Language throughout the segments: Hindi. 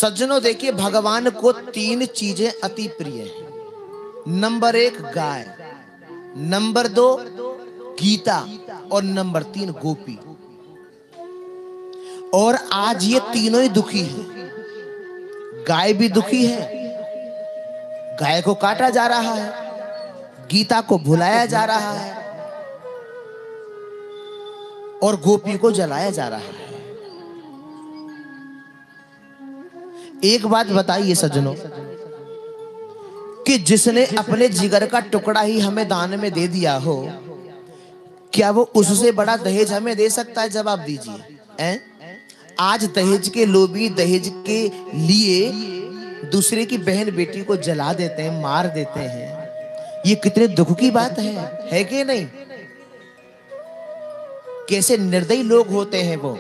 सज्जनों देखिए, भगवान को तीन चीजें अति प्रिय हैं। नंबर 1 गाय, नंबर 2 गीता और नंबर 3 गोपी। और आज ये तीनों ही दुखी हैं। गाय भी दुखी है, गाय को काटा जा रहा है, गीता को भुलाया जा रहा है और गोपी को जलाया जा रहा है। एक बात बताइए सज्जनों, कि जिसने अपने जिगर का टुकड़ा ही हमें दान में दे दिया हो, क्या वो उससे बड़ा दहेज हमें दे सकता है? जवाब दीजिए। आज दहेज के लोभी दहेज के लिए दूसरे की बहन बेटी को जला देते हैं, मार देते हैं। ये कितने दुख की बात है कि नहीं? कैसे निर्दयी लोग होते हैं वो।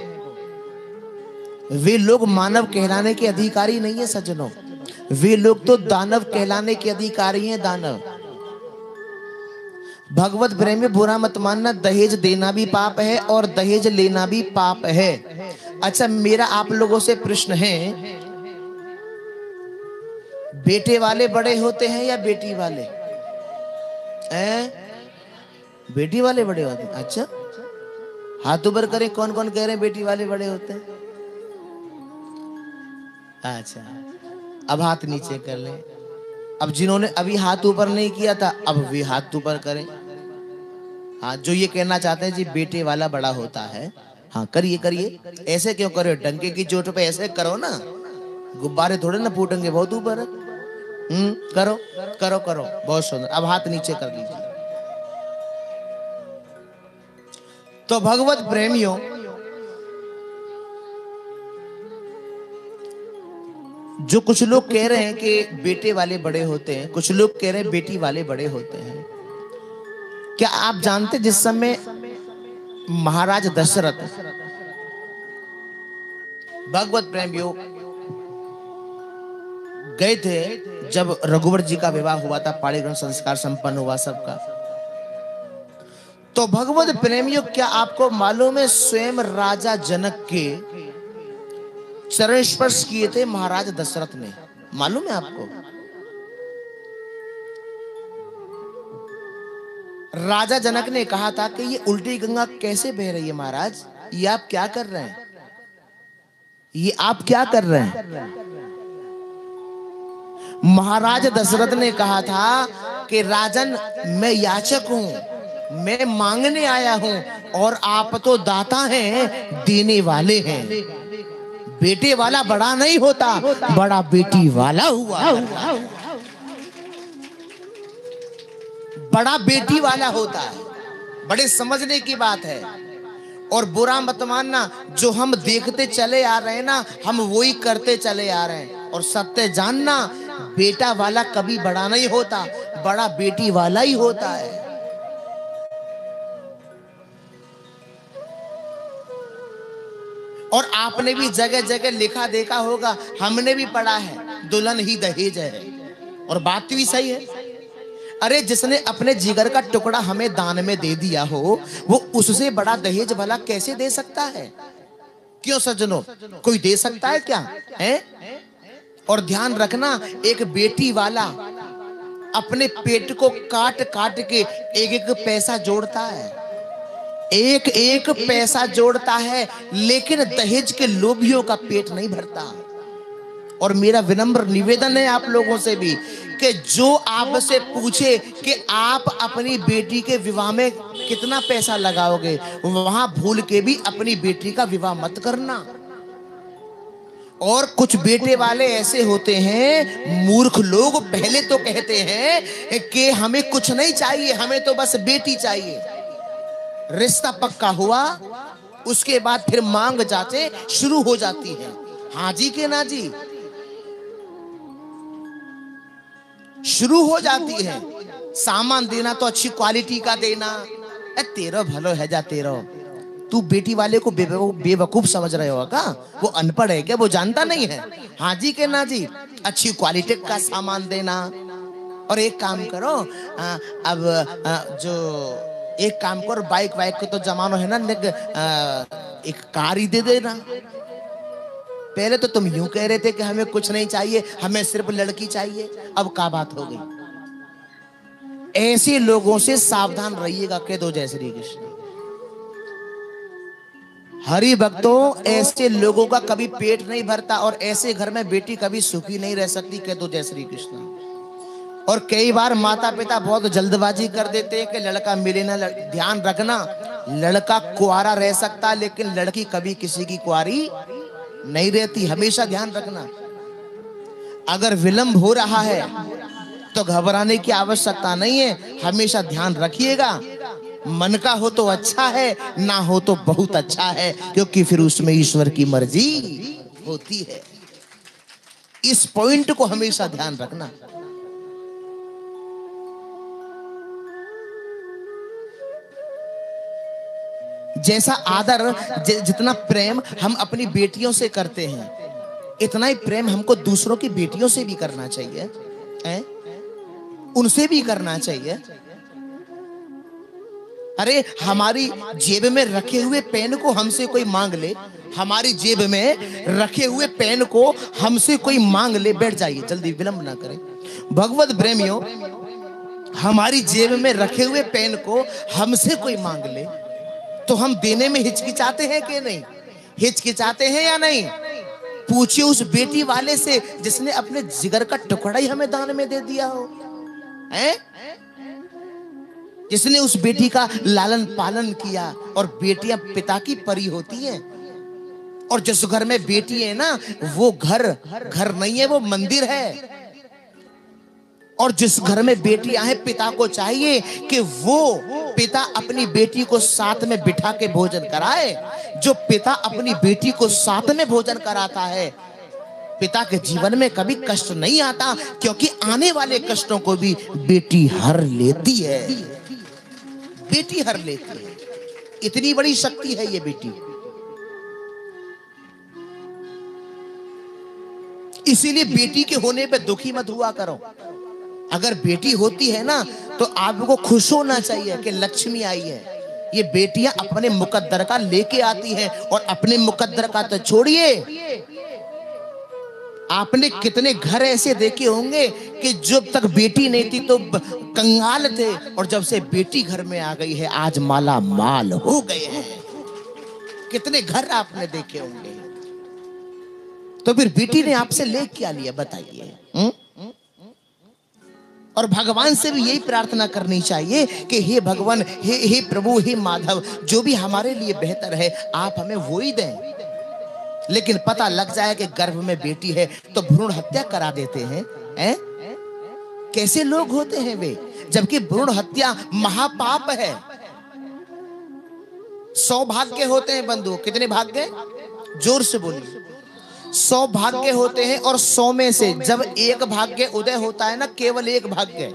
वे लोग मानव कहलाने के अधिकारी नहीं है सज्जनों, वे लोग तो दानव कहलाने के अधिकारी हैं, दानव। भगवत प्रेम में बुरा मत मानना, दहेज देना भी पाप है और दहेज लेना भी पाप है। अच्छा, मेरा आप लोगों से प्रश्न है, बेटे वाले बड़े होते हैं या बेटी वाले? बेटी वाले बड़े होते हैं। अच्छा, हाथ ऊपर करें, कौन कौन कह रहे हैं बेटी वाले बड़े होते हैं? अच्छा, अब हाथ नीचे कर लें। अब जिन्होंने अभी हाथ ऊपर नहीं किया था, अब वे हाथ ऊपर करें। हाँ, जो ये कहना चाहते हैं जी बेटे वाला बड़ा होता है, हाँ करिए करिए। ऐसे क्यों करो? डंके की चोट पे ऐसे करो ना, गुब्बारे थोड़े ना फूटेंगे बहुत ऊपर। करो करो करो, बहुत सुंदर। अब हाथ नीचे कर लीजिए। तो भगवत प्रेमियों, जो कुछ लोग कह रहे हैं कि बेटे वाले बड़े होते हैं, कुछ लोग कह रहे हैं बेटी वाले बड़े होते हैं, क्या आप जानते जिस समय महाराज दशरथ, भगवत प्रेमियों, गए थे जब रघुवर जी का विवाह हुआ था, पाणिग्रहण संस्कार संपन्न हुआ सबका, तो भगवत प्रेमियों क्या आपको मालूम है स्वयं राजा जनक के चरण स्पर्श किए थे महाराज दशरथ ने? मालूम है आपको? राजा जनक ने कहा था कि ये उल्टी गंगा कैसे बह रही है महाराज, ये आप क्या कर रहे हैं, ये आप क्या कर रहे हैं? महाराज दशरथ ने कहा था कि राजन, मैं याचक हूं, मैं मांगने आया हूं और आप तो दाता हैं, देने वाले हैं। बेटे वाला बड़ा नहीं होता, बड़ा बेटी वाला हुआ। बड़ा बेटी वाला होता है। बड़े समझने की बात है। और बुरा मत मानना, जो हम देखते चले आ रहे हैं ना, हम वही करते चले आ रहे हैं। और सत्य जानना, बेटा वाला कभी बड़ा नहीं होता, बड़ा बेटी वाला ही होता है। और आपने भी जगह जगह लिखा देखा होगा, हमने भी पढ़ा है, दुल्हन ही दहेज है। और बात भी सही है। अरे जिसने अपने जिगर का टुकड़ा हमें दान में दे दिया हो, वो उससे बड़ा दहेज भला कैसे दे सकता है? क्यों सज्जनों, कोई दे सकता है क्या? है? और ध्यान रखना, एक बेटी वाला अपने पेट को काट काट के एक एक पैसा जोड़ता है, एक एक पैसा जोड़ता है, लेकिन दहेज के लोभियों का पेट नहीं भरता। और मेरा विनम्र निवेदन है आप लोगों से भी, कि जो आपसे पूछे कि आप अपनी बेटी के विवाह में कितना पैसा लगाओगे, वहां भूल के भी अपनी बेटी का विवाह मत करना। और कुछ बेटे वाले ऐसे होते हैं, मूर्ख लोग, पहले तो कहते हैं कि हमें कुछ नहीं चाहिए, हमें तो बस बेटी चाहिए। रिश्ता पक्का हुआ, उसके बाद फिर मांग जांचें शुरू हो जाती है। हाँ जी के ना जी शुरू हो जाती है। सामान देना तो अच्छी क्वालिटी का देना। तेरा भलो है जा तेरा, तू बेटी वाले को बेवकूफ समझ रहे हो क्या? वो अनपढ़ है क्या? वो जानता नहीं है? हाँ जी के ना जी, अच्छी क्वालिटी का सामान देना। और एक काम करो, जो एक काम करो, बाइक वाइक को तो जमानो है ना, एक कार ही दे देना। पहले तो तुम यूं कह रहे थे कि हमें कुछ नहीं चाहिए, हमें सिर्फ लड़की चाहिए, अब क्या बात हो गई? ऐसे लोगों से सावधान रहिएगा। कह दो जय श्री कृष्ण। हरि भक्तों, ऐसे लोगों का कभी पेट नहीं भरता और ऐसे घर में बेटी कभी सुखी नहीं रह सकती। कह दो जय श्री कृष्ण। और कई बार माता पिता बहुत जल्दबाजी कर देते हैं कि लड़का मिले ना। ध्यान रखना, लड़का कुंवारा रह सकता लेकिन लड़की कभी किसी की कुंवारी नहीं रहती। हमेशा ध्यान रखना। अगर विलंब हो रहा है तो घबराने की आवश्यकता नहीं है। हमेशा ध्यान रखिएगा, मन का हो तो अच्छा है, ना हो तो बहुत अच्छा है, क्योंकि फिर उसमें ईश्वर की मर्जी होती है। इस पॉइंट को हमेशा ध्यान रखना। जैसा आदर, जितना प्रेम हम अपनी बेटियों से करते हैं, इतना ही प्रेम हमको दूसरों की बेटियों से भी करना चाहिए, उनसे भी करना चाहिए। अरे हमारी जेब में रखे हुए पेन को हमसे कोई मांग ले, हमारी जेब में रखे हुए पेन को हमसे कोई मांग ले, बैठ जाइए जल्दी, विलंब ना करें। भगवत प्रेमियों, हमारी जेब में रखे हुए पेन को हमसे कोई मांग ले तो हम देने में हिचकिचाते हैं कि नहीं? हिचकिचाते हैं या नहीं? पूछिए उस बेटी वाले से जिसने अपने जिगर का टुकड़ा ही हमें दान में दे दिया हो, हैं? जिसने उस बेटी का लालन पालन किया। और बेटियां पिता की परी होती हैं। और जिस घर में बेटी है ना, वो घर नहीं है, वो मंदिर है। और जिस घर में बेटियां हैं, पिता को चाहिए कि वो पिता अपनी बेटी को साथ में बिठा के भोजन कराए। जो पिता अपनी बेटी को साथ में भोजन कराता है, पिता के जीवन में कभी कष्ट नहीं आता, क्योंकि आने वाले कष्टों को भी बेटी हर लेती है। बेटी हर लेती है। इतनी बड़ी शक्ति है ये बेटी। इसीलिए बेटी के होने पे दुखी मत हुआ करो। अगर बेटी होती है ना तो आपको खुश होना चाहिए कि लक्ष्मी आई है। ये बेटियां अपने मुकद्दर का लेके आती हैं। और अपने मुकद्दर का तो छोड़िए, आपने कितने घर ऐसे देखे होंगे कि जब तक बेटी नहीं थी तो कंगाल थे, और जब से बेटी घर में आ गई है आज माला माल हो गए हैं। कितने घर आपने देखे होंगे। तो फिर बेटी ने आपसे ले क्या लिया बताइए? और भगवान से भी यही प्रार्थना करनी चाहिए कि हे भगवान, हे प्रभु, हे माधव, जो भी हमारे लिए बेहतर है आप हमें वो ही दें। लेकिन पता लग जाए कि गर्भ में बेटी है तो भ्रूण हत्या करा देते हैं, कैसे लोग होते हैं वे? जबकि भ्रूण हत्या महापाप है। 100 भाग्य होते हैं बंधु। कितने भाग्य? जोर से बोलिए। 100 भाग्य होते हैं और 100 में से जब एक भाग्य उदय होता है ना, केवल एक भाग्य,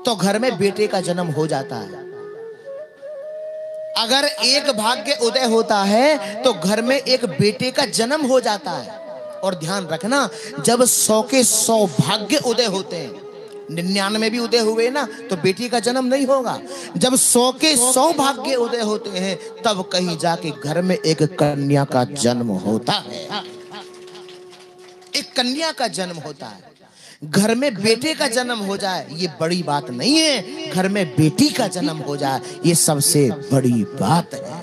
तो घर में बेटे का जन्म हो जाता है। अगर एक भाग्य उदय होता है तो घर में एक बेटे का जन्म हो जाता है। और ध्यान रखना, जब 100 के 100 भाग्य उदय होते हैं, 99 भी उदय हुए ना तो बेटी का जन्म नहीं होगा। जब 100 के 100 भाग्य उदय होते हैं तब कहीं जाके घर में एक कन्या का जन्म होता है। एक कन्या का जन्म होता है। घर में बेटे का जन्म हो जाए ये बड़ी बात नहीं है, घर में बेटी का जन्म हो जाए ये सबसे बड़ी बात है।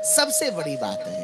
सबसे बड़ी बात है।